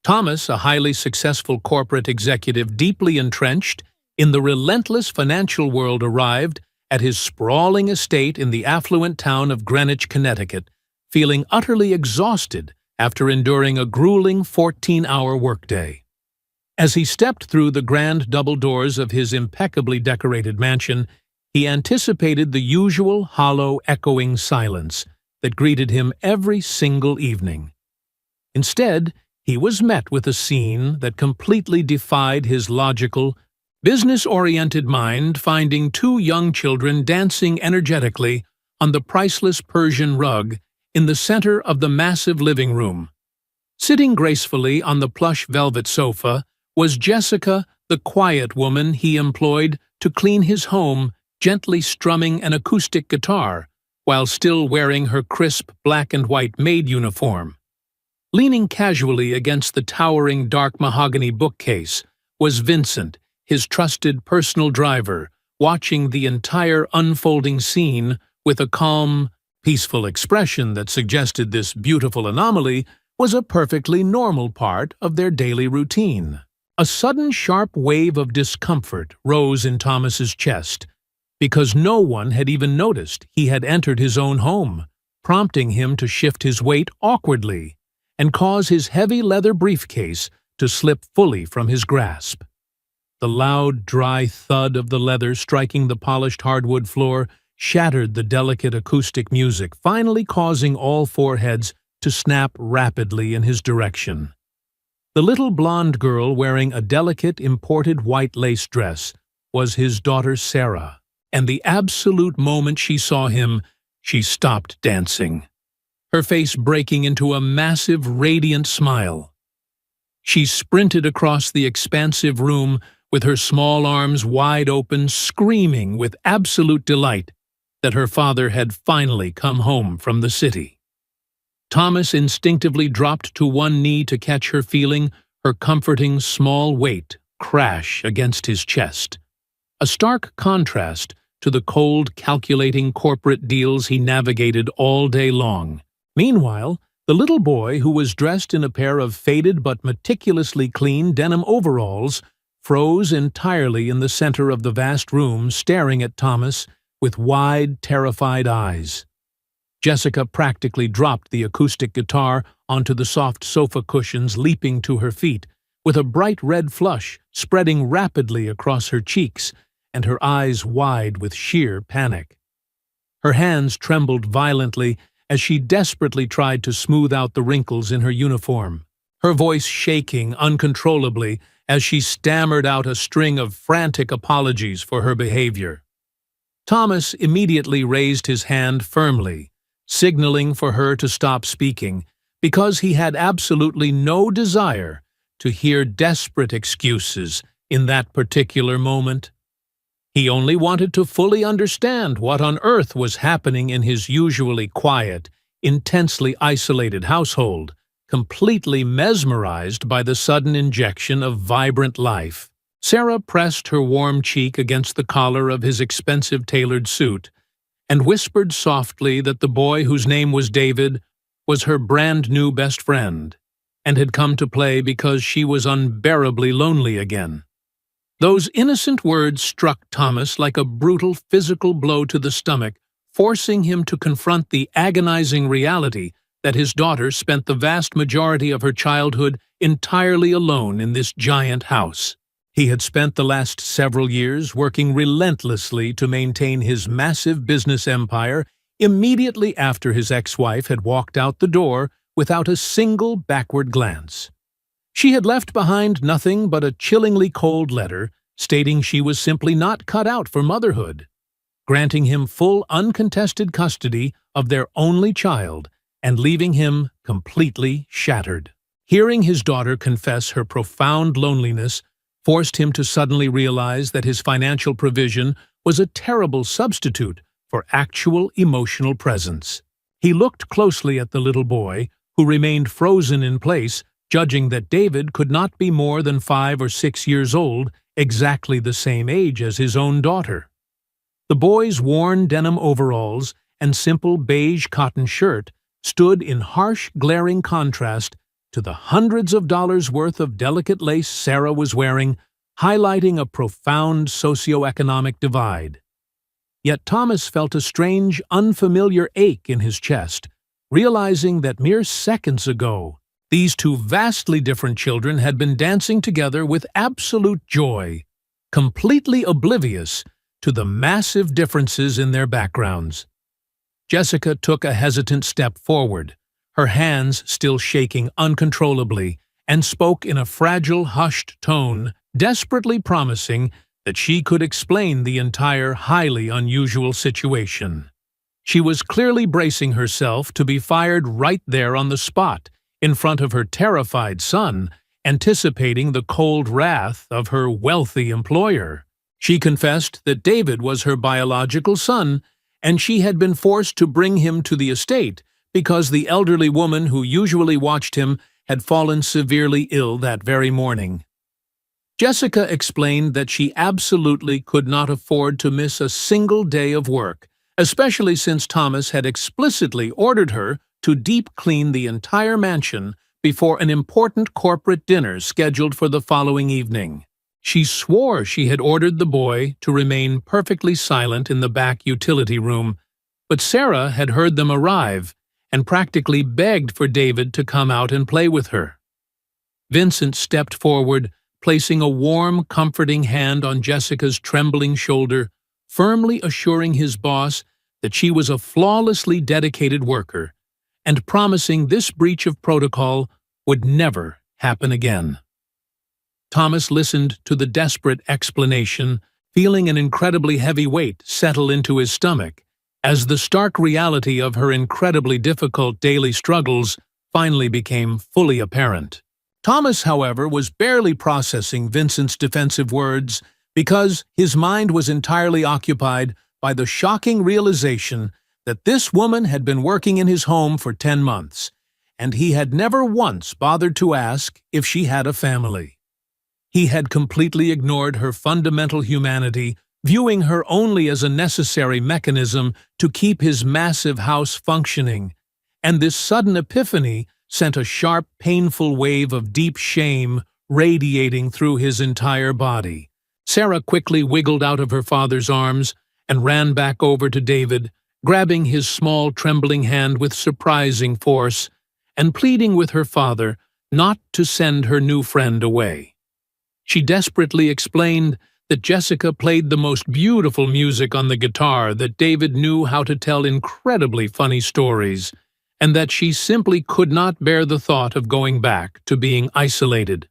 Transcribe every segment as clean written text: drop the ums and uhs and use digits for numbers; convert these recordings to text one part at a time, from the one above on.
Thomas, a highly successful corporate executive deeply entrenched in the relentless financial world, arrived at his sprawling estate in the affluent town of Greenwich, Connecticut, feeling utterly exhausted after enduring a grueling 14-hour workday. As he stepped through the grand double doors of his impeccably decorated mansion, he anticipated the usual hollow, echoing silence that greeted him every single evening. Instead, he was met with a scene that completely defied his logical, business-oriented mind, finding two young children dancing energetically on the priceless Persian rug in the center of the massive living room. Sitting gracefully on the plush velvet sofa was Jessica, the quiet woman he employed to clean his home, gently strumming an acoustic guitar while still wearing her crisp black and white maid uniform. Leaning casually against the towering dark mahogany bookcase was Vincent, his trusted personal driver, watching the entire unfolding scene with a calm, peaceful expression that suggested this beautiful anomaly was a perfectly normal part of their daily routine. A sudden sharp wave of discomfort rose in Thomas's chest, because no one had even noticed he had entered his own home, prompting him to shift his weight awkwardly and cause his heavy leather briefcase to slip fully from his grasp. The loud, dry thud of the leather striking the polished hardwood floor shattered the delicate acoustic music, finally causing all four heads to snap rapidly in his direction. The little blonde girl wearing a delicate imported white lace dress was his daughter Sarah, and the absolute moment she saw him, she stopped dancing, her face breaking into a massive, radiant smile. She sprinted across the expansive room with her small arms wide open, screaming with absolute delight that her father had finally come home from the city. Thomas instinctively dropped to one knee to catch her, feeling her comforting small weight crash against his chest, a stark contrast to the cold, calculating corporate deals he navigated all day long. Meanwhile, the little boy, who was dressed in a pair of faded but meticulously clean denim overalls, froze entirely in the center of the vast room, staring at Thomas with wide, terrified eyes. Jessica practically dropped the acoustic guitar onto the soft sofa cushions, leaping to her feet, with a bright red flush spreading rapidly across her cheeks and her eyes wide with sheer panic. Her hands trembled violently as she desperately tried to smooth out the wrinkles in her uniform, her voice shaking uncontrollably as she stammered out a string of frantic apologies for her behavior. Thomas immediately raised his hand firmly, signaling for her to stop speaking, because he had absolutely no desire to hear desperate excuses in that particular moment. He only wanted to fully understand what on earth was happening in his usually quiet, intensely isolated household, completely mesmerized by the sudden injection of vibrant life. Sarah pressed her warm cheek against the collar of his expensive tailored suit and whispered softly that the boy, whose name was David, was her brand-new best friend and had come to play because she was unbearably lonely again. Those innocent words struck Thomas like a brutal physical blow to the stomach, forcing him to confront the agonizing reality that his daughter spent the vast majority of her childhood entirely alone in this giant house. He had spent the last several years working relentlessly to maintain his massive business empire immediately after his ex-wife had walked out the door without a single backward glance. She had left behind nothing but a chillingly cold letter stating she was simply not cut out for motherhood, granting him full uncontested custody of their only child and leaving him completely shattered. Hearing his daughter confess her profound loneliness forced him to suddenly realize that his financial provision was a terrible substitute for actual emotional presence. He looked closely at the little boy, who remained frozen in place, judging that David could not be more than 5 or 6 years old, exactly the same age as his own daughter. The boy's worn denim overalls and simple beige cotton shirt stood in harsh, glaring contrast to the hundreds of dollars worth of delicate lace Sarah was wearing, highlighting a profound socioeconomic divide. Yet Thomas felt a strange, unfamiliar ache in his chest, realizing that mere seconds ago, these two vastly different children had been dancing together with absolute joy, completely oblivious to the massive differences in their backgrounds. Jessica took a hesitant step forward, her hands still shaking uncontrollably, and spoke in a fragile, hushed tone, desperately promising that she could explain the entire highly unusual situation. She was clearly bracing herself to be fired right there on the spot, in front of her terrified son, anticipating the cold wrath of her wealthy employer. She confessed that David was her biological son, and she had been forced to bring him to the estate because the elderly woman who usually watched him had fallen severely ill that very morning. Jessica explained that she absolutely could not afford to miss a single day of work, especially since Thomas had explicitly ordered her to deep clean the entire mansion before an important corporate dinner scheduled for the following evening. She swore she had ordered the boy to remain perfectly silent in the back utility room, but Sarah had heard them arrive and practically begged for David to come out and play with her. Vincent stepped forward, placing a warm, comforting hand on Jessica's trembling shoulder, firmly assuring his boss that she was a flawlessly dedicated worker, and promising this breach of protocol would never happen again. Thomas listened to the desperate explanation, feeling an incredibly heavy weight settle into his stomach, as the stark reality of her incredibly difficult daily struggles finally became fully apparent. Thomas, however, was barely processing Vincent's defensive words because his mind was entirely occupied by the shocking realization that this woman had been working in his home for 10 months, and he had never once bothered to ask if she had a family. He had completely ignored her fundamental humanity, viewing her only as a necessary mechanism to keep his massive house functioning, and this sudden epiphany sent a sharp, painful wave of deep shame radiating through his entire body. Sarah quickly wiggled out of her father's arms and ran back over to David, grabbing his small, trembling hand with surprising force and pleading with her father not to send her new friend away. She desperately explained that Jessica played the most beautiful music on the guitar, that David knew how to tell incredibly funny stories, and that she simply could not bear the thought of going back to being isolated.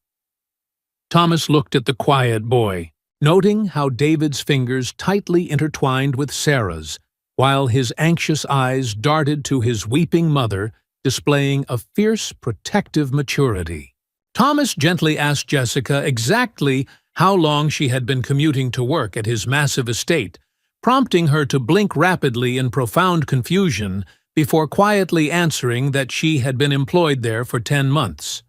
Thomas looked at the quiet boy, noting how David's fingers tightly intertwined with Sarah's, while his anxious eyes darted to his weeping mother, displaying a fierce, protective maturity. Thomas gently asked Jessica exactly how long she had been commuting to work at his massive estate, prompting her to blink rapidly in profound confusion before quietly answering that she had been employed there for 10 months.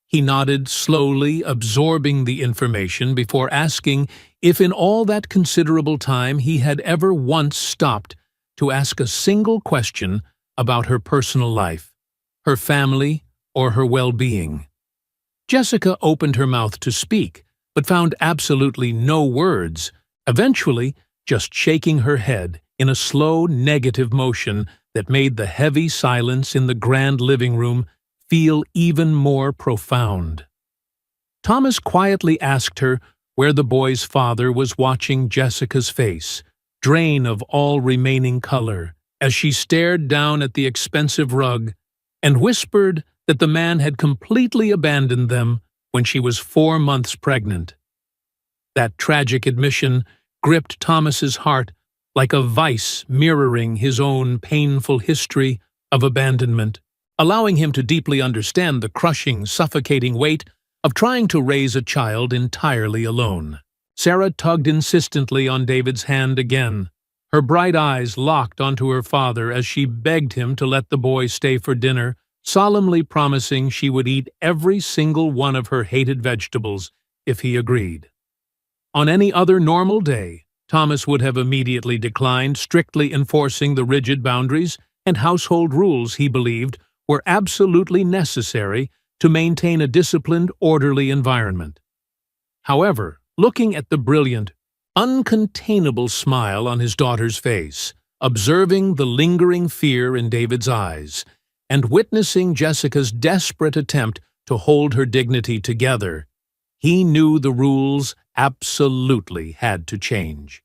He nodded slowly, absorbing the information before asking if in all that considerable time he had ever once stopped to ask a single question about her personal life, her family, or her well-being. Jessica opened her mouth to speak, but found absolutely no words, eventually just shaking her head in a slow, negative motion that made the heavy silence in the grand living room feel even more profound. Thomas quietly asked her where the boy's father was watching Jessica's face, drain of all remaining color, as she stared down at the expensive rug, and whispered that the man had completely abandoned them when she was 4 months pregnant. That tragic admission gripped Thomas's heart like a vice mirroring his own painful history of abandonment, allowing him to deeply understand the crushing, suffocating weight of trying to raise a child entirely alone. Sarah tugged insistently on David's hand again, her bright eyes locked onto her father as she begged him to let the boy stay for dinner, solemnly promising she would eat every single one of her hated vegetables if he agreed. On any other normal day, Thomas would have immediately declined, strictly enforcing the rigid boundaries and household rules he believed were absolutely necessary to maintain a disciplined, orderly environment. However, looking at the brilliant, uncontainable smile on his daughter's face, observing the lingering fear in David's eyes, and witnessing Jessica's desperate attempt to hold her dignity together, he knew the rules absolutely had to change.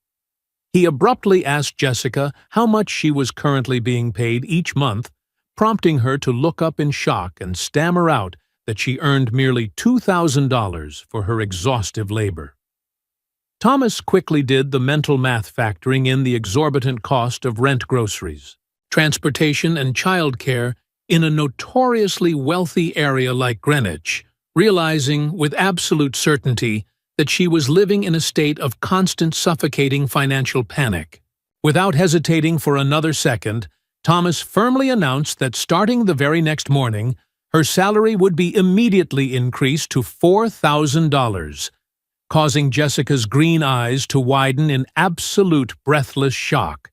He abruptly asked Jessica how much she was currently being paid each month, prompting her to look up in shock and stammer out that she earned merely $2,000 for her exhaustive labor. Thomas quickly did the mental math, factoring in the exorbitant cost of rent, groceries, transportation, and childcare in a notoriously wealthy area like Greenwich, realizing with absolute certainty that she was living in a state of constant, suffocating financial panic. Without hesitating for another second, Thomas firmly announced that starting the very next morning, her salary would be immediately increased to $4,000, causing Jessica's green eyes to widen in absolute breathless shock.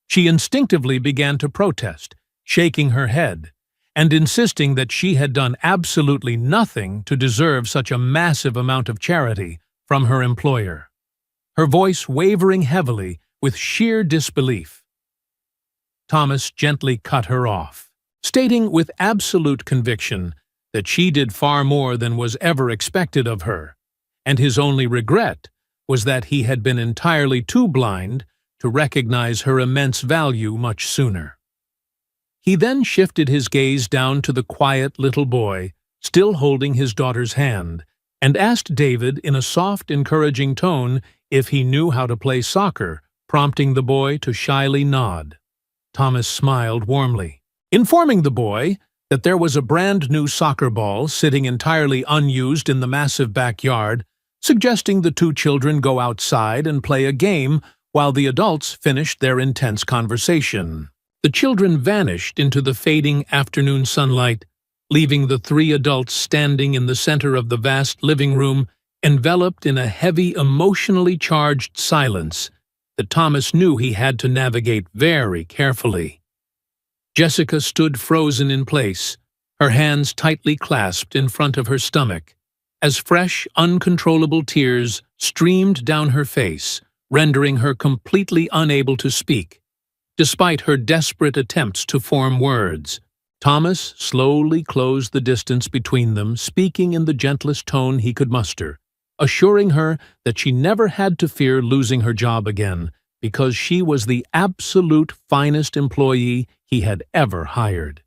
She instinctively began to protest, shaking her head, and insisting that she had done absolutely nothing to deserve such a massive amount of charity from her employer, her voice wavering heavily with sheer disbelief. Thomas gently cut her off, stating with absolute conviction that she did far more than was ever expected of her, and his only regret was that he had been entirely too blind to recognize her immense value much sooner. He then shifted his gaze down to the quiet little boy, still holding his daughter's hand, and asked David in a soft, encouraging tone if he knew how to play soccer, prompting the boy to shyly nod. Thomas smiled warmly, informing the boy that there was a brand-new soccer ball sitting entirely unused in the massive backyard, suggesting the two children go outside and play a game while the adults finished their intense conversation. The children vanished into the fading afternoon sunlight, leaving the three adults standing in the center of the vast living room, enveloped in a heavy, emotionally charged silence that Thomas knew he had to navigate very carefully. Jessica stood frozen in place, her hands tightly clasped in front of her stomach, as fresh, uncontrollable tears streamed down her face, rendering her completely unable to speak. Despite her desperate attempts to form words, Thomas slowly closed the distance between them, speaking in the gentlest tone he could muster, assuring her that she never had to fear losing her job again, because she was the absolute finest employee he had ever hired.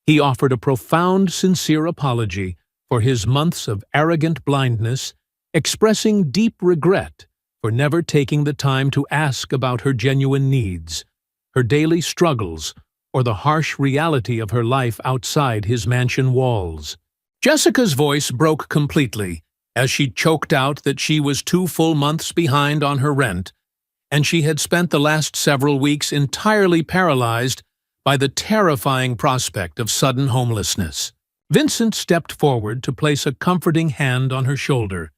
He offered a profound, sincere apology for his months of arrogant blindness, expressing deep regret for never taking the time to ask about her genuine needs, her daily struggles, or the harsh reality of her life outside his mansion walls. Jessica's voice broke completely as she choked out that she was 2 full months behind on her rent, and she had spent the last several weeks entirely paralyzed by the terrifying prospect of sudden homelessness. Vincent stepped forward to place a comforting hand on her shoulder,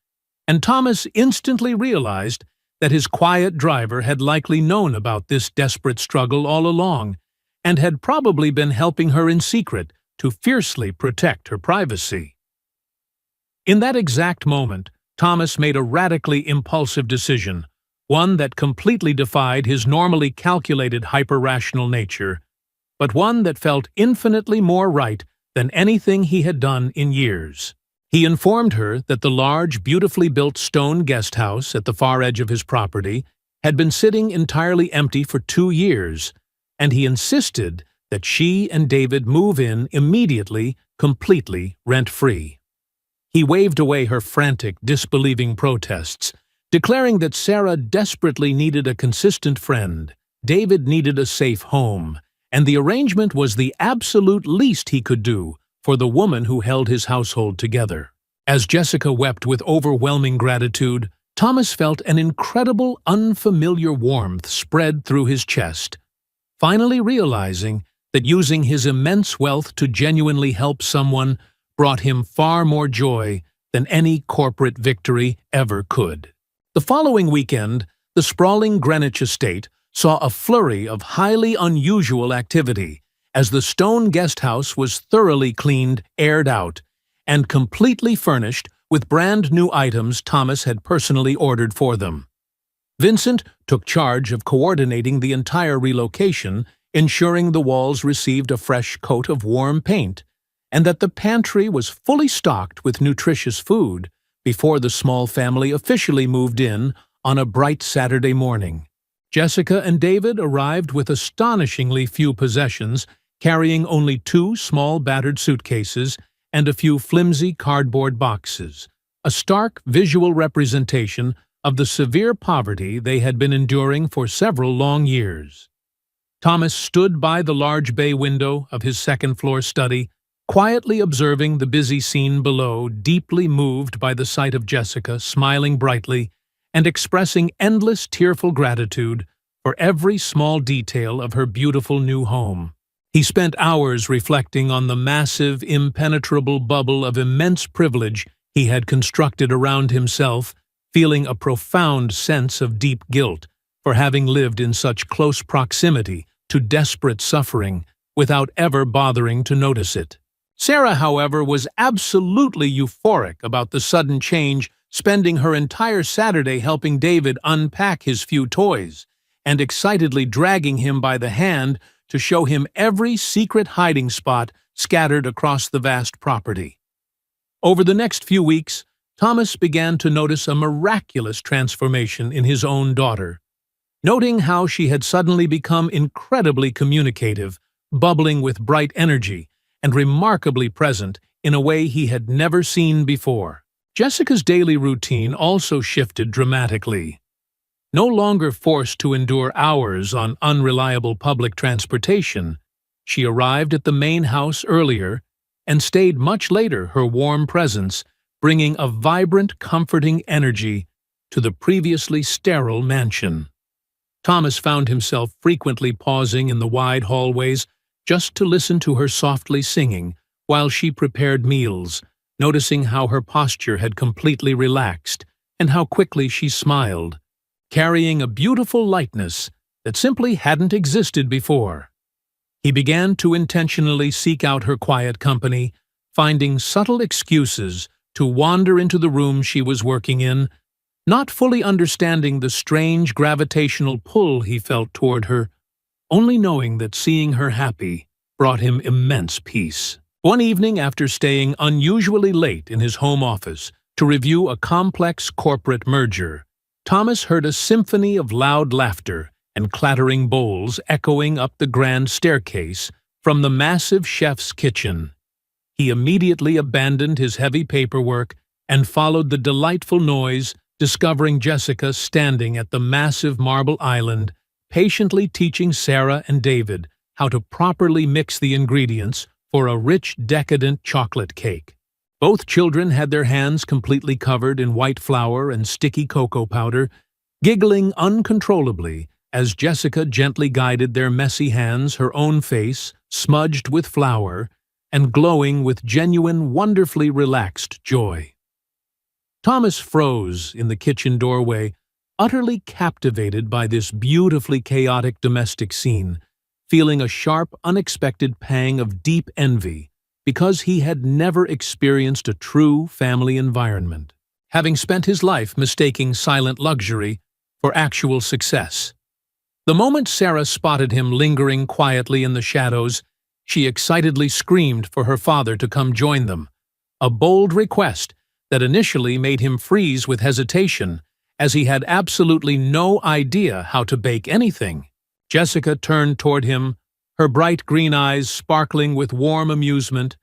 and Thomas instantly realized that his quiet driver had likely known about this desperate struggle all along, and had probably been helping her in secret to fiercely protect her privacy. In that exact moment, Thomas made a radically impulsive decision, one that completely defied his normally calculated hyper-rational nature, but one that felt infinitely more right than anything he had done in years. He informed her that the large, beautifully built stone guest house at the far edge of his property had been sitting entirely empty for 2 years, and he insisted that she and David move in immediately, completely rent-free. He waved away her frantic, disbelieving protests, declaring that Sarah desperately needed a consistent friend, David needed a safe home, and the arrangement was the absolute least he could do for the woman who held his household together. As Jessica wept with overwhelming gratitude, Thomas felt an incredible, unfamiliar warmth spread through his chest, finally realizing that using his immense wealth to genuinely help someone brought him far more joy than any corporate victory ever could. The following weekend, the sprawling Greenwich estate saw a flurry of highly unusual activity, as the stone guest house was thoroughly cleaned, aired out, and completely furnished with brand-new items Thomas had personally ordered for them. Vincent took charge of coordinating the entire relocation, ensuring the walls received a fresh coat of warm paint, and that the pantry was fully stocked with nutritious food before the small family officially moved in on a bright Saturday morning. Jessica and David arrived with astonishingly few possessions, carrying only 2 small battered suitcases and a few flimsy cardboard boxes, a stark visual representation of the severe poverty they had been enduring for several long years. Thomas stood by the large bay window of his second-floor study, quietly observing the busy scene below, deeply moved by the sight of Jessica smiling brightly and expressing endless tearful gratitude for every small detail of her beautiful new home. He spent hours reflecting on the massive, impenetrable bubble of immense privilege he had constructed around himself, feeling a profound sense of deep guilt for having lived in such close proximity to desperate suffering without ever bothering to notice it. Sarah, however, was absolutely euphoric about the sudden change, spending her entire Saturday helping David unpack his few toys, and excitedly dragging him by the hand to show him every secret hiding spot scattered across the vast property. Over the next few weeks, Thomas began to notice a miraculous transformation in his own daughter. Noting how she had suddenly become incredibly communicative, bubbling with bright energy, and remarkably present in a way he had never seen before. Jessica's daily routine also shifted dramatically. No longer forced to endure hours on unreliable public transportation, she arrived at the main house earlier and stayed much later, her warm presence bringing a vibrant, comforting energy to the previously sterile mansion. Thomas found himself frequently pausing in the wide hallways just to listen to her softly singing while she prepared meals, noticing how her posture had completely relaxed and how quickly she smiled, carrying a beautiful lightness that simply hadn't existed before. He began to intentionally seek out her quiet company, finding subtle excuses to wander into the room she was working in, not fully understanding the strange gravitational pull he felt toward her, only knowing that seeing her happy brought him immense peace. One evening, after staying unusually late in his home office to review a complex corporate merger, Thomas heard a symphony of loud laughter and clattering bowls echoing up the grand staircase from the massive chef's kitchen. He immediately abandoned his heavy paperwork and followed the delightful noise, discovering Jessica standing at the massive marble island, patiently teaching Sarah and David how to properly mix the ingredients for a rich, decadent chocolate cake. Both children had their hands completely covered in white flour and sticky cocoa powder, giggling uncontrollably as Jessica gently guided their messy hands, her own face smudged with flour and glowing with genuine, wonderfully relaxed joy. Thomas froze in the kitchen doorway, utterly captivated by this beautifully chaotic domestic scene, feeling a sharp, unexpected pang of deep envy because he had never experienced a true family environment, having spent his life mistaking silent luxury for actual success. The moment Sarah spotted him lingering quietly in the shadows, she excitedly screamed for her father to come join them, a bold request that initially made him freeze with hesitation, as he had absolutely no idea how to bake anything. Jessica turned toward him, her bright green eyes sparkling with warm amusement,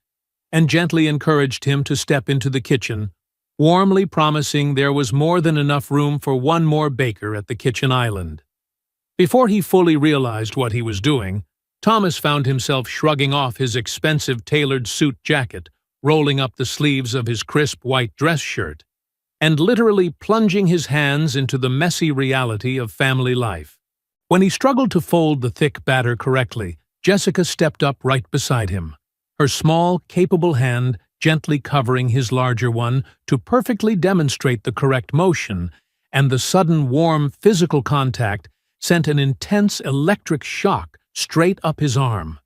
and gently encouraged him to step into the kitchen, warmly promising there was more than enough room for one more baker at the kitchen island. Before he fully realized what he was doing, Thomas found himself shrugging off his expensive tailored suit jacket, rolling up the sleeves of his crisp white dress shirt, and literally plunging his hands into the messy reality of family life. When he struggled to fold the thick batter correctly, Jessica stepped up right beside him, her small, capable hand gently covering his larger one to perfectly demonstrate the correct motion, and the sudden warm physical contact sent an intense electric shock straight up his arm.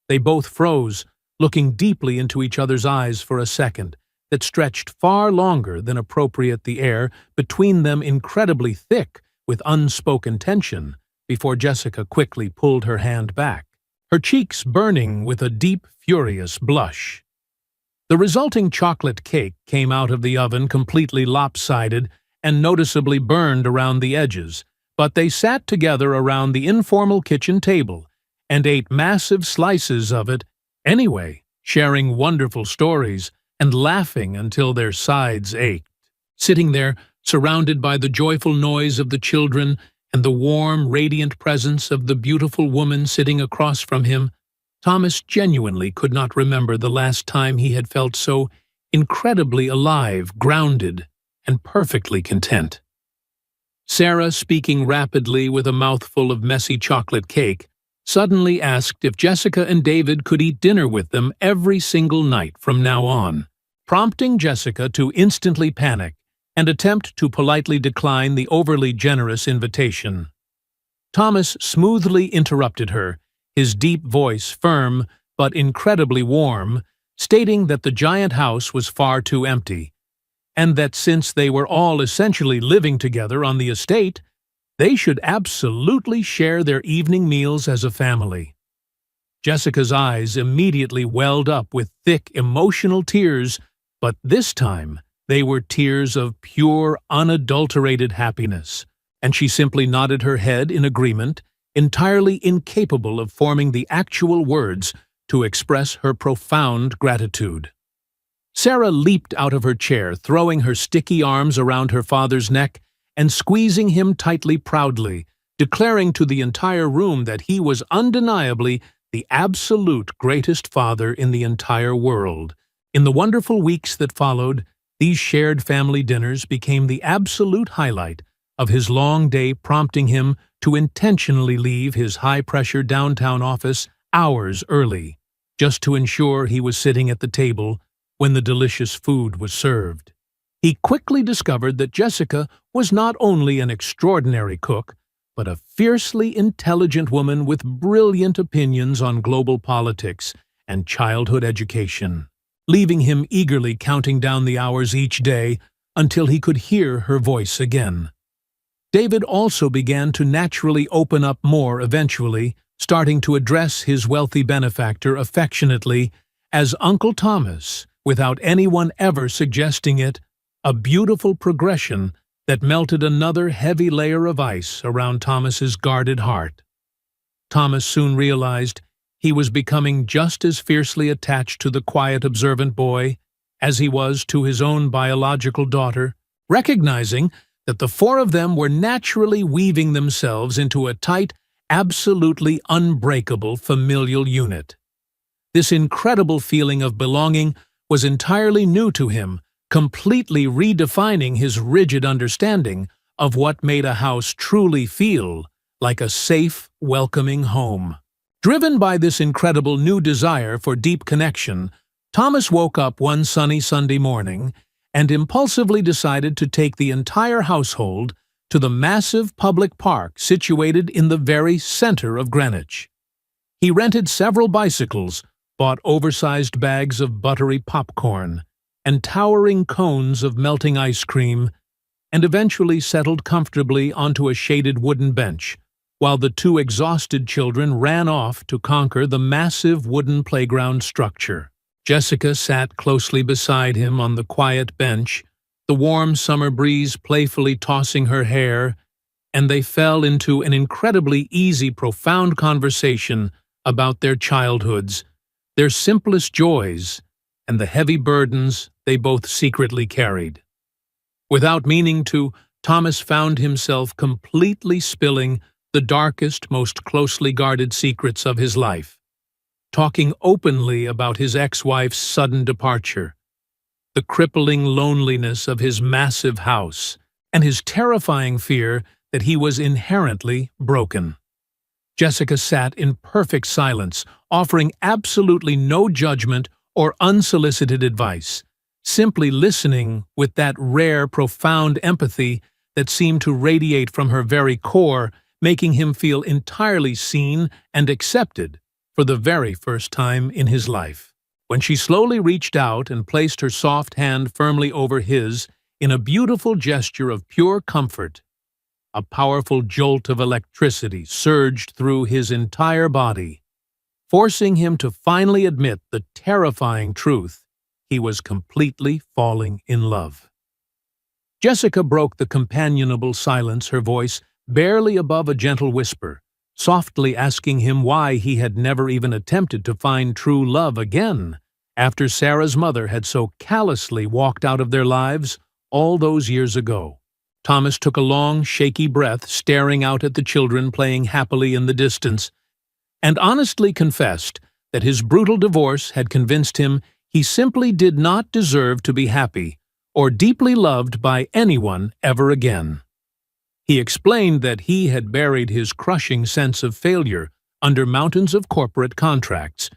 They both froze, looking deeply into each other's eyes for a second that stretched far longer than appropriate, the air between them incredibly thick with unspoken tension, before Jessica quickly pulled her hand back, her cheeks burning with a deep, furious blush. The resulting chocolate cake came out of the oven completely lopsided and noticeably burned around the edges, but they sat together around the informal kitchen table and ate massive slices of it anyway, sharing wonderful stories and laughing until their sides ached. Sitting there, surrounded by the joyful noise of the children and the warm, radiant presence of the beautiful woman sitting across from him, Thomas genuinely could not remember the last time he had felt so incredibly alive, grounded, and perfectly content. Sarah, speaking rapidly with a mouthful of messy chocolate cake, suddenly asked if Jessica and David could eat dinner with them every single night from now on, prompting Jessica to instantly panic and attempt to politely decline the overly generous invitation. Thomas smoothly interrupted her, his deep voice firm but incredibly warm, stating that the giant house was far too empty, and that since they were all essentially living together on the estate, they should absolutely share their evening meals as a family. Jessica's eyes immediately welled up with thick, emotional tears, but this time they were tears of pure, unadulterated happiness, and she simply nodded her head in agreement, entirely incapable of forming the actual words to express her profound gratitude. Sarah leaped out of her chair, throwing her sticky arms around her father's neck and squeezing him tightly proudly, declaring to the entire room that he was undeniably the absolute greatest father in the entire world. In the wonderful weeks that followed, these shared family dinners became the absolute highlight of his long day, prompting him to intentionally leave his high-pressure downtown office hours early, just to ensure he was sitting at the table when the delicious food was served. He quickly discovered that Jessica was not only an extraordinary cook, but a fiercely intelligent woman with brilliant opinions on global politics and childhood education, leaving him eagerly counting down the hours each day until he could hear her voice again. David also began to naturally open up more eventually, starting to address his wealthy benefactor affectionately as Uncle Thomas, without anyone ever suggesting it, a beautiful progression that melted another heavy layer of ice around Thomas's guarded heart. Thomas soon realized he was becoming just as fiercely attached to the quiet, observant boy as he was to his own biological daughter, recognizing that the four of them were naturally weaving themselves into a tight, absolutely unbreakable familial unit. This incredible feeling of belonging was entirely new to him, completely redefining his rigid understanding of what made a house truly feel like a safe, welcoming home. Driven by this incredible new desire for deep connection, Thomas woke up one sunny Sunday morning and impulsively decided to take the entire household to the massive public park situated in the very center of Greenwich. He rented several bicycles, bought oversized bags of buttery popcorn and towering cones of melting ice cream, and eventually settled comfortably onto a shaded wooden bench, while the two exhausted children ran off to conquer the massive wooden playground structure. Jessica sat closely beside him on the quiet bench, the warm summer breeze playfully tossing her hair, and they fell into an incredibly easy, profound conversation about their childhoods, their simplest joys, and the heavy burdens they both secretly carried. Without meaning to, Thomas found himself completely spilling the darkest, most closely guarded secrets of his life, talking openly about his ex-wife's sudden departure, the crippling loneliness of his massive house, and his terrifying fear that he was inherently broken. Jessica sat in perfect silence, offering absolutely no judgment or unsolicited advice, simply listening with that rare, profound empathy that seemed to radiate from her very core, making him feel entirely seen and accepted for the very first time in his life. When she slowly reached out and placed her soft hand firmly over his in a beautiful gesture of pure comfort, a powerful jolt of electricity surged through his entire body, forcing him to finally admit the terrifying truth: he was completely falling in love. Jessica broke the companionable silence, her voice barely above a gentle whisper, softly asking him why he had never even attempted to find true love again after Sarah's mother had so callously walked out of their lives all those years ago. Thomas took a long, shaky breath, staring out at the children playing happily in the distance, and honestly confessed that his brutal divorce had convinced him he simply did not deserve to be happy or deeply loved by anyone ever again. He explained that he had buried his crushing sense of failure under mountains of corporate contracts,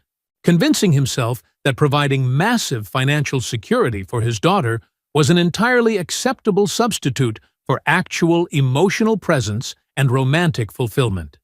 convincing himself that providing massive financial security for his daughter was an entirely acceptable substitute for actual emotional presence and romantic fulfillment.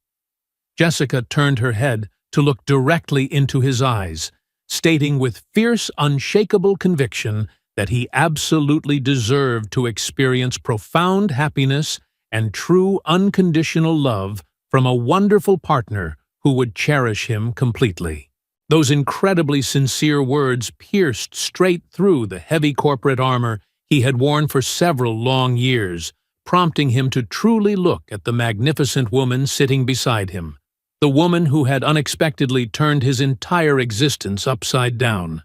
Jessica turned her head to look directly into his eyes, stating with fierce, unshakable conviction that he absolutely deserved to experience profound happiness and true unconditional love from a wonderful partner who would cherish him completely. Those incredibly sincere words pierced straight through the heavy corporate armor he had worn for several long years, prompting him to truly look at the magnificent woman sitting beside him, the woman who had unexpectedly turned his entire existence upside down.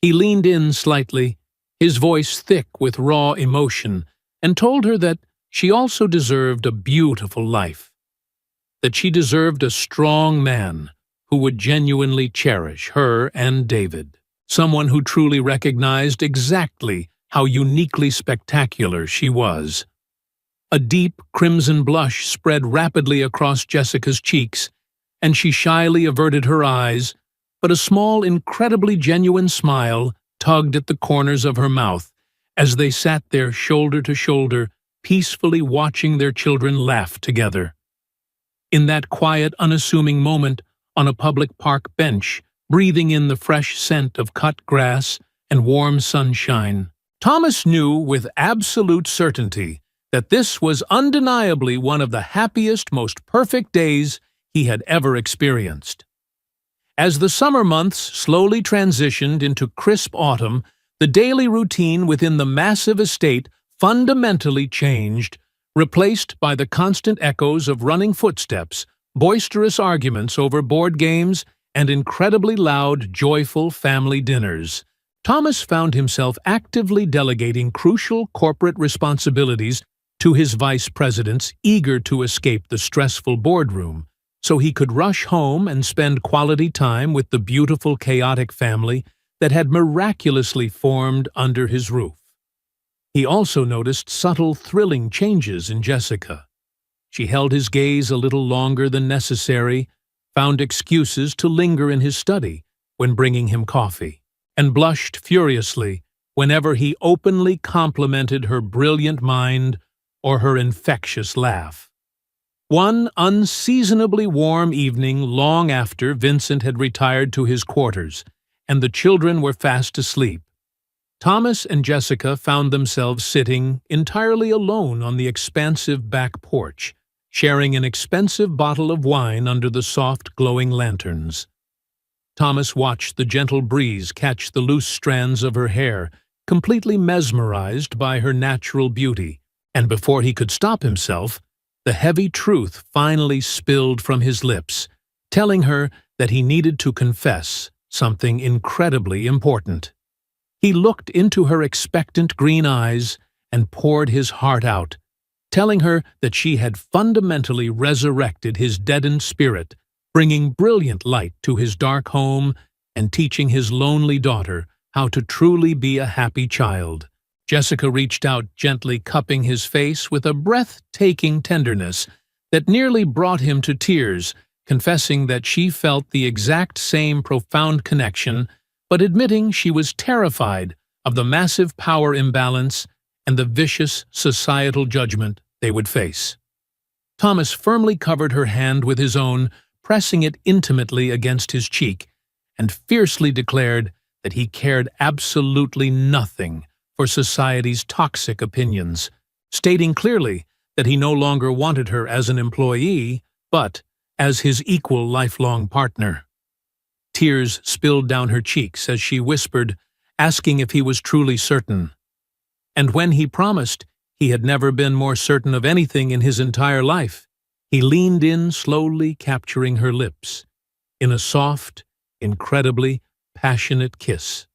He leaned in slightly, his voice thick with raw emotion, and told her that she also deserved a beautiful life, that she deserved a strong man who would genuinely cherish her and David, someone who truly recognized exactly how uniquely spectacular she was. A deep crimson blush spread rapidly across Jessica's cheeks, and she shyly averted her eyes, but a small, incredibly genuine smile tugged at the corners of her mouth as they sat there shoulder to shoulder, peacefully watching their children laugh together. In that quiet, unassuming moment on a public park bench, breathing in the fresh scent of cut grass and warm sunshine, Thomas knew with absolute certainty that this was undeniably one of the happiest, most perfect days he had ever experienced. As the summer months slowly transitioned into crisp autumn, the daily routine within the massive estate fundamentally changed, replaced by the constant echoes of running footsteps, boisterous arguments over board games, and incredibly loud, joyful family dinners. Thomas found himself actively delegating crucial corporate responsibilities to his vice presidents, eager to escape the stressful boardroom, so he could rush home and spend quality time with the beautiful, chaotic family that had miraculously formed under his roof. He also noticed subtle, thrilling changes in Jessica. She held his gaze a little longer than necessary, found excuses to linger in his study when bringing him coffee, and blushed furiously whenever he openly complimented her brilliant mind or her infectious laugh. One unseasonably warm evening, long after Vincent had retired to his quarters and the children were fast asleep, Thomas and Jessica found themselves sitting entirely alone on the expansive back porch, sharing an expensive bottle of wine under the soft, glowing lanterns. Thomas watched the gentle breeze catch the loose strands of her hair, completely mesmerized by her natural beauty, and before he could stop himself, the heavy truth finally spilled from his lips, telling her that he needed to confess something incredibly important. He looked into her expectant green eyes and poured his heart out, telling her that she had fundamentally resurrected his deadened spirit, bringing brilliant light to his dark home and teaching his lonely daughter how to truly be a happy child. Jessica reached out, gently cupping his face with a breathtaking tenderness that nearly brought him to tears, confessing that she felt the exact same profound connection, but admitting she was terrified of the massive power imbalance and the vicious societal judgment they would face. Thomas firmly covered her hand with his own, pressing it intimately against his cheek, and fiercely declared that he cared absolutely nothing for society's toxic opinions, stating clearly that he no longer wanted her as an employee, but as his equal lifelong partner. Tears spilled down her cheeks as she whispered, asking if he was truly certain. And when he promised he had never been more certain of anything in his entire life, he leaned in, slowly capturing her lips, in a soft, incredibly passionate kiss.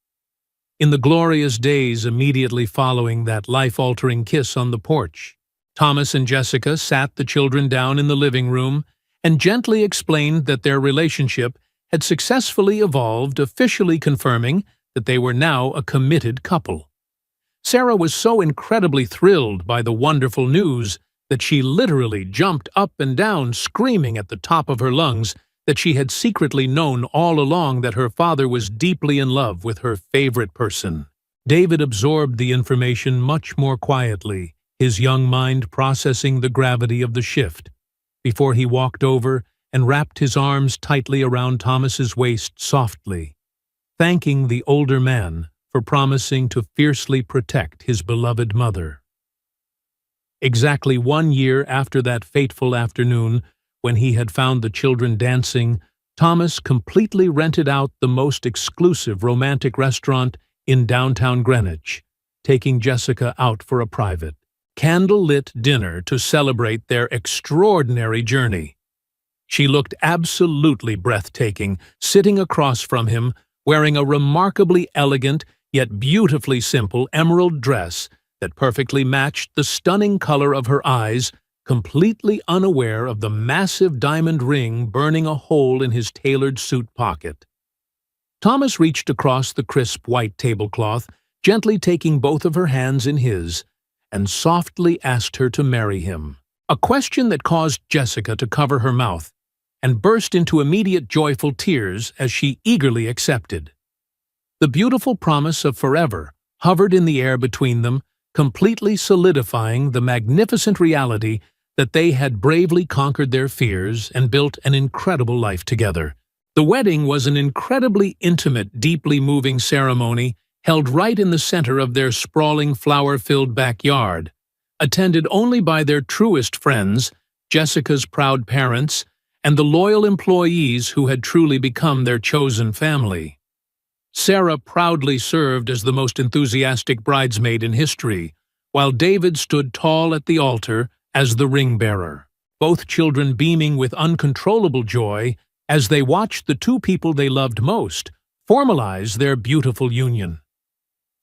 In the glorious days immediately following that life-altering kiss on the porch, Thomas and Jessica sat the children down in the living room and gently explained that their relationship had successfully evolved, officially confirming that they were now a committed couple. Sarah was so incredibly thrilled by the wonderful news that she literally jumped up and down, screaming at the top of her lungs that she had secretly known all along that her father was deeply in love with her favorite person. David absorbed the information much more quietly, his young mind processing the gravity of the shift, before he walked over and wrapped his arms tightly around Thomas's waist softly, thanking the older man for promising to fiercely protect his beloved mother. Exactly 1 year after that fateful afternoon, when he had found the children dancing, Thomas completely rented out the most exclusive romantic restaurant in downtown Greenwich, taking Jessica out for a private, candle-lit dinner to celebrate their extraordinary journey. She looked absolutely breathtaking, sitting across from him, wearing a remarkably elegant yet beautifully simple emerald dress that perfectly matched the stunning color of her eyes, completely unaware of the massive diamond ring burning a hole in his tailored suit pocket. Thomas reached across the crisp white tablecloth, gently taking both of her hands in his, and softly asked her to marry him, a question that caused Jessica to cover her mouth and burst into immediate joyful tears as she eagerly accepted. The beautiful promise of forever hovered in the air between them, completely solidifying the magnificent reality that they had bravely conquered their fears and built an incredible life together. The wedding was an incredibly intimate, deeply moving ceremony held right in the center of their sprawling, flower-filled backyard, attended only by their truest friends, Jessica's proud parents, and the loyal employees who had truly become their chosen family. Sarah proudly served as the most enthusiastic bridesmaid in history, while David stood tall at the altar as the ring-bearer, both children beaming with uncontrollable joy as they watched the two people they loved most formalize their beautiful union.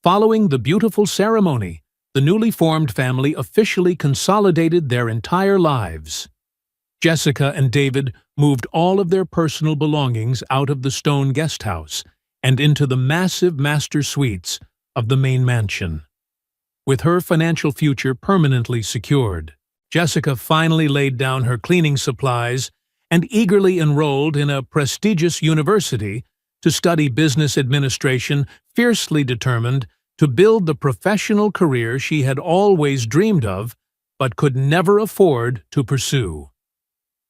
Following the beautiful ceremony, the newly formed family officially consolidated their entire lives. Jessica and David moved all of their personal belongings out of the stone guest house and into the massive master suites of the main mansion. With her financial future permanently secured, Jessica finally laid down her cleaning supplies and eagerly enrolled in a prestigious university to study business administration, fiercely determined to build the professional career she had always dreamed of but could never afford to pursue.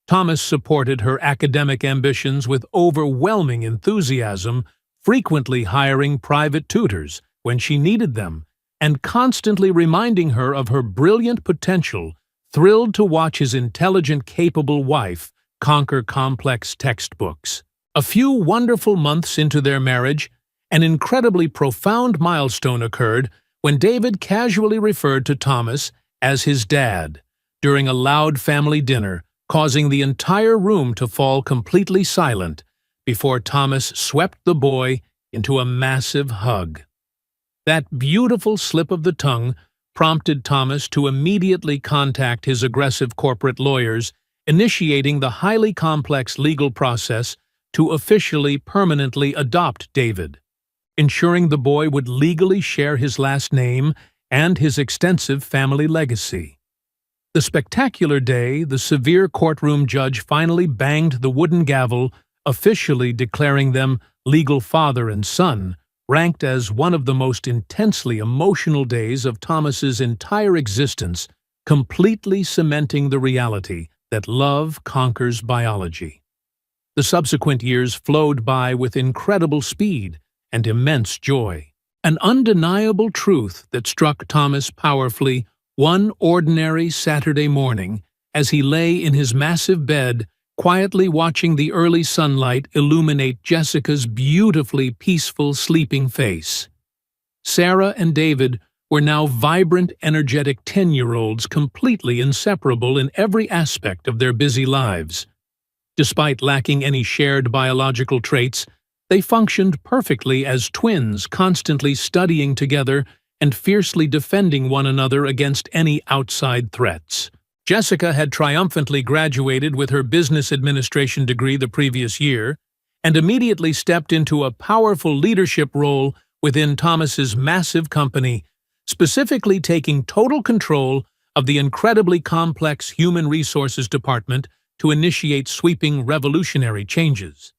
Thomas supported her academic ambitions with overwhelming enthusiasm, frequently hiring private tutors when she needed them, and constantly reminding her of her brilliant potential, thrilled to watch his intelligent, capable wife conquer complex textbooks. A few wonderful months into their marriage, an incredibly profound milestone occurred when David casually referred to Thomas as his dad during a loud family dinner, causing the entire room to fall completely silent before Thomas swept the boy into a massive hug. That beautiful slip of the tongue prompted Thomas to immediately contact his aggressive corporate lawyers, initiating the highly complex legal process to officially permanently adopt David, ensuring the boy would legally share his last name and his extensive family legacy. The spectacular day, the severe courtroom judge finally banged the wooden gavel, officially declaring them legal father and son, ranked as one of the most intensely emotional days of Thomas's entire existence, completely cementing the reality that love conquers biology. The subsequent years flowed by with incredible speed, and immense joy. An undeniable truth that struck Thomas powerfully one ordinary Saturday morning as he lay in his massive bed, quietly watching the early sunlight illuminate Jessica's beautifully peaceful sleeping face. Sarah and David were now vibrant, energetic 10-year-olds, completely inseparable in every aspect of their busy lives. Despite lacking any shared biological traits, they functioned perfectly as twins, constantly studying together and fiercely defending one another against any outside threats. Jessica had triumphantly graduated with her business administration degree the previous year and immediately stepped into a powerful leadership role within Thomas's massive company, specifically taking total control of the incredibly complex human resources department to initiate sweeping revolutionary changes.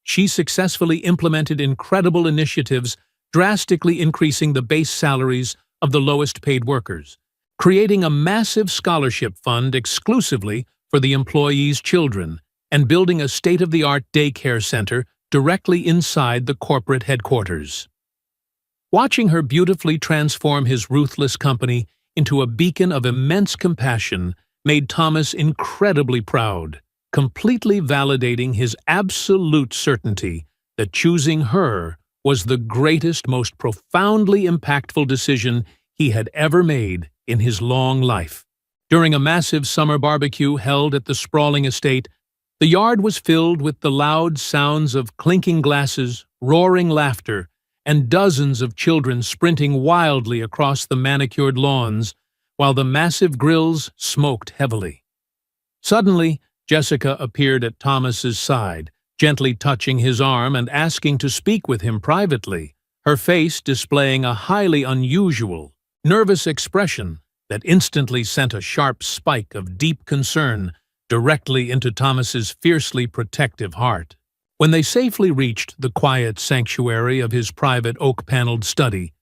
She successfully implemented incredible initiatives, drastically increasing the base salaries of the lowest-paid workers, creating a massive scholarship fund exclusively for the employees' children, and building a state-of-the-art daycare center directly inside the corporate headquarters. Watching her beautifully transform his ruthless company into a beacon of immense compassion made Thomas incredibly proud, completely validating his absolute certainty that choosing her was the greatest, most profoundly impactful decision he had ever made in his long life. During a massive summer barbecue held at the sprawling estate, the yard was filled with the loud sounds of clinking glasses, roaring laughter, and dozens of children sprinting wildly across the manicured lawns, while the massive grills smoked heavily. Suddenly, Jessica appeared at Thomas's side, gently touching his arm and asking to speak with him privately, her face displaying a highly unusual, nervous expression that instantly sent a sharp spike of deep concern directly into Thomas's fiercely protective heart. When they safely reached the quiet sanctuary of his private oak-paneled study,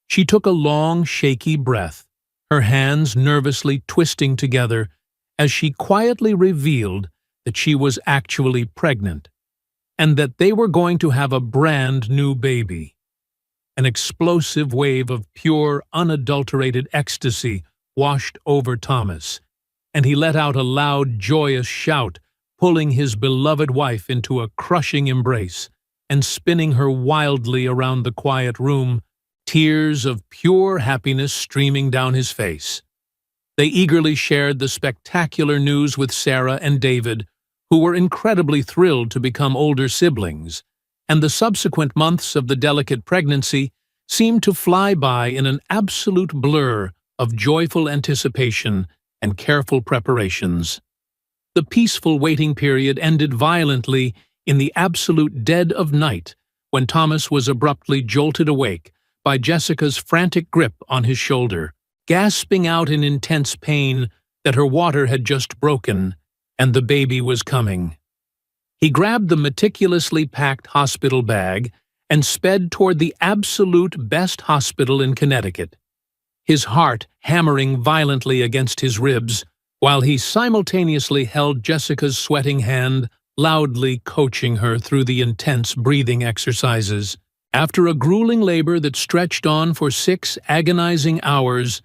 she took a long, shaky breath, her hands nervously twisting together as she quietly revealed that she was actually pregnant, and that they were going to have a brand new baby. An explosive wave of pure, unadulterated ecstasy washed over Thomas, and he let out a loud, joyous shout, pulling his beloved wife into a crushing embrace and spinning her wildly around the quiet room, tears of pure happiness streaming down his face. They eagerly shared the spectacular news with Sarah and David, who were incredibly thrilled to become older siblings, and the subsequent months of the delicate pregnancy seemed to fly by in an absolute blur of joyful anticipation and careful preparations. The peaceful waiting period ended violently in the absolute dead of night when Thomas was abruptly jolted awake by Jessica's frantic grip on his shoulder, gasping out in intense pain that her water had just broken and the baby was coming. He grabbed the meticulously packed hospital bag and sped toward the absolute best hospital in Connecticut, his heart hammering violently against his ribs, while he simultaneously held Jessica's sweating hand, loudly coaching her through the intense breathing exercises. After a grueling labor that stretched on for 6 agonizing hours,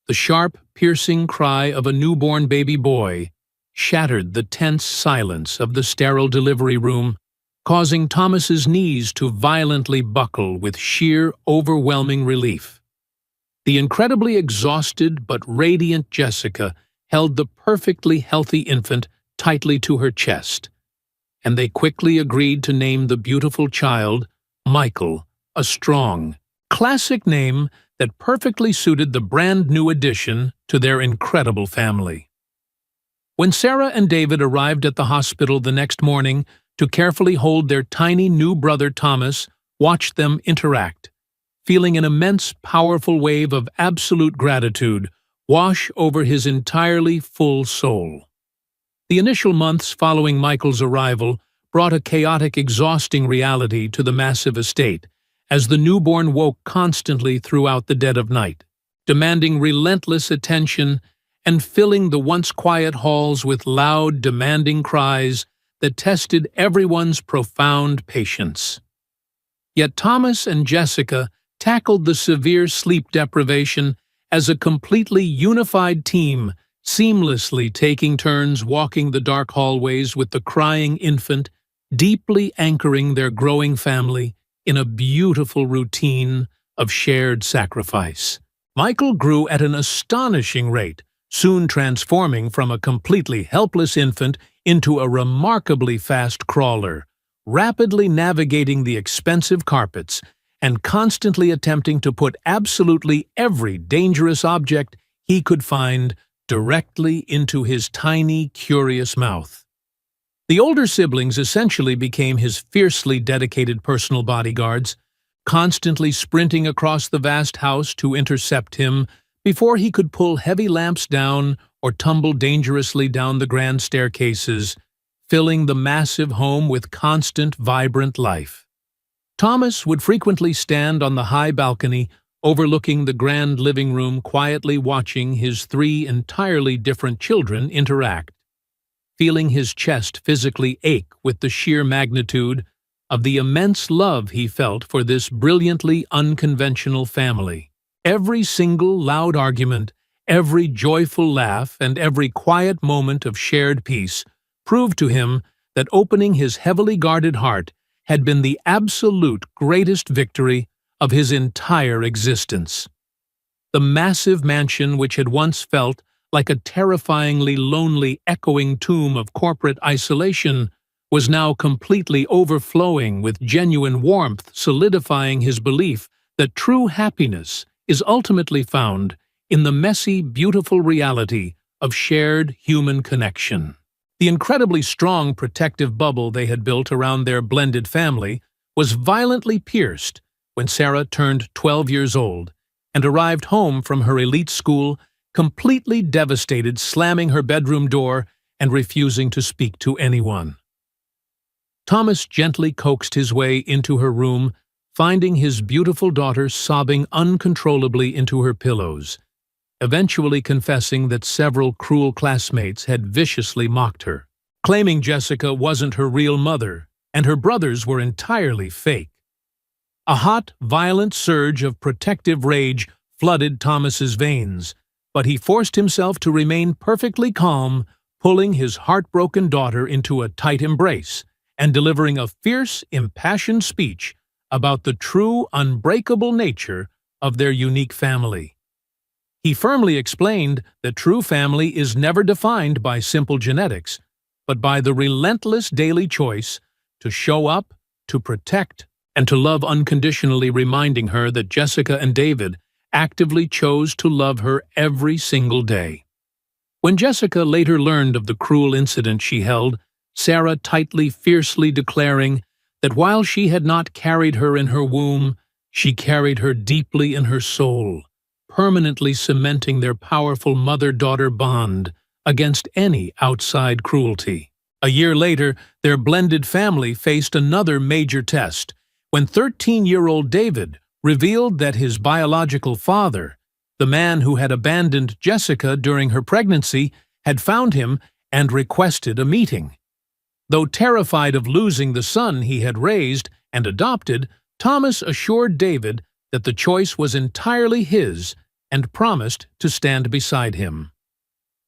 the sharp, piercing cry of a newborn baby boy shattered the tense silence of the sterile delivery room, causing Thomas's knees to violently buckle with sheer, overwhelming relief. The incredibly exhausted but radiant Jessica held the perfectly healthy infant tightly to her chest, and they quickly agreed to name the beautiful child Michael, a strong, classic name that perfectly suited the brand-new addition to their incredible family. When Sarah and David arrived at the hospital the next morning to carefully hold their tiny new brother Thomas, watched them interact, feeling an immense, powerful wave of absolute gratitude wash over his entirely full soul. The initial months following Michael's arrival brought a chaotic, exhausting reality to the massive estate, as the newborn woke constantly throughout the dead of night, demanding relentless attention and filling the once quiet halls with loud, demanding cries that tested everyone's profound patience. Yet Thomas and Jessica tackled the severe sleep deprivation as a completely unified team, seamlessly taking turns walking the dark hallways with the crying infant, deeply anchoring their growing family in a beautiful routine of shared sacrifice. Michael grew at an astonishing rate, soon transforming from a completely helpless infant into a remarkably fast crawler, rapidly navigating the expensive carpets and constantly attempting to put absolutely every dangerous object he could find directly into his tiny, curious mouth. The older siblings essentially became his fiercely dedicated personal bodyguards, constantly sprinting across the vast house to intercept him before he could pull heavy lamps down or tumble dangerously down the grand staircases, filling the massive home with constant, vibrant life. Thomas would frequently stand on the high balcony overlooking the grand living room, quietly watching his three entirely different children interact, feeling his chest physically ache with the sheer magnitude of the immense love he felt for this brilliantly unconventional family. Every single loud argument, every joyful laugh, and every quiet moment of shared peace proved to him that opening his heavily guarded heart had been the absolute greatest victory of his entire existence. The massive mansion, which had once felt like a terrifyingly lonely, echoing tomb of corporate isolation, was now completely overflowing with genuine warmth, solidifying his belief that true happiness is ultimately found in the messy, beautiful reality of shared human connection. The incredibly strong protective bubble they had built around their blended family was violently pierced when Sarah turned 12 years old and arrived home from her elite school, completely devastated, slamming her bedroom door and refusing to speak to anyone. Thomas gently coaxed his way into her room, finding his beautiful daughter sobbing uncontrollably into her pillows, eventually confessing that several cruel classmates had viciously mocked her, claiming Jessica wasn't her real mother and her brothers were entirely fake. A hot, violent surge of protective rage flooded Thomas's veins, but he forced himself to remain perfectly calm, pulling his heartbroken daughter into a tight embrace and delivering a fierce, impassioned speech about the true, unbreakable nature of their unique family. He firmly explained that true family is never defined by simple genetics, but by the relentless daily choice to show up, to protect, and to love unconditionally, reminding her that Jessica and David actively chose to love her every single day. When Jessica later learned of the cruel incident she held, Sarah tightly, fiercely declaring that while she had not carried her in her womb, she carried her deeply in her soul, permanently cementing their powerful mother-daughter bond against any outside cruelty. A year later, their blended family faced another major test, when 13-year-old David revealed that his biological father, the man who had abandoned Jessica during her pregnancy, had found him and requested a meeting. Though terrified of losing the son he had raised and adopted, Thomas assured David that the choice was entirely his and promised to stand beside him.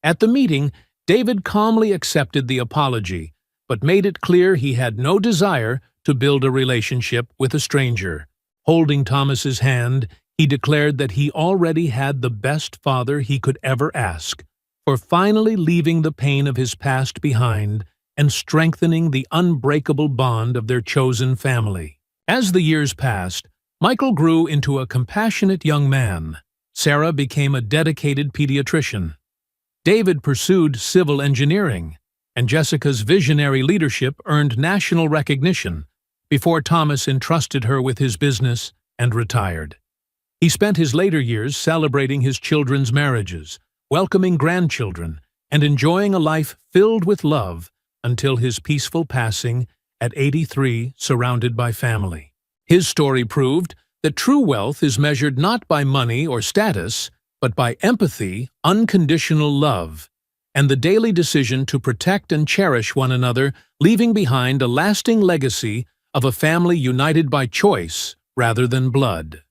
At the meeting, David calmly accepted the apology, but made it clear he had no desire to build a relationship with a stranger. Holding Thomas's hand, he declared that he already had the best father he could ever ask for finally leaving the pain of his past behind and strengthening the unbreakable bond of their chosen family. As the years passed, Michael grew into a compassionate young man. Sarah became a dedicated pediatrician. David pursued civil engineering, and Jessica's visionary leadership earned national recognition before Thomas entrusted her with his business and retired. He spent his later years celebrating his children's marriages, welcoming grandchildren, and enjoying a life filled with love until his peaceful passing at 83, surrounded by family. His story proved that true wealth is measured not by money or status, but by empathy, unconditional love, and the daily decision to protect and cherish one another, leaving behind a lasting legacy of a family united by choice rather than blood.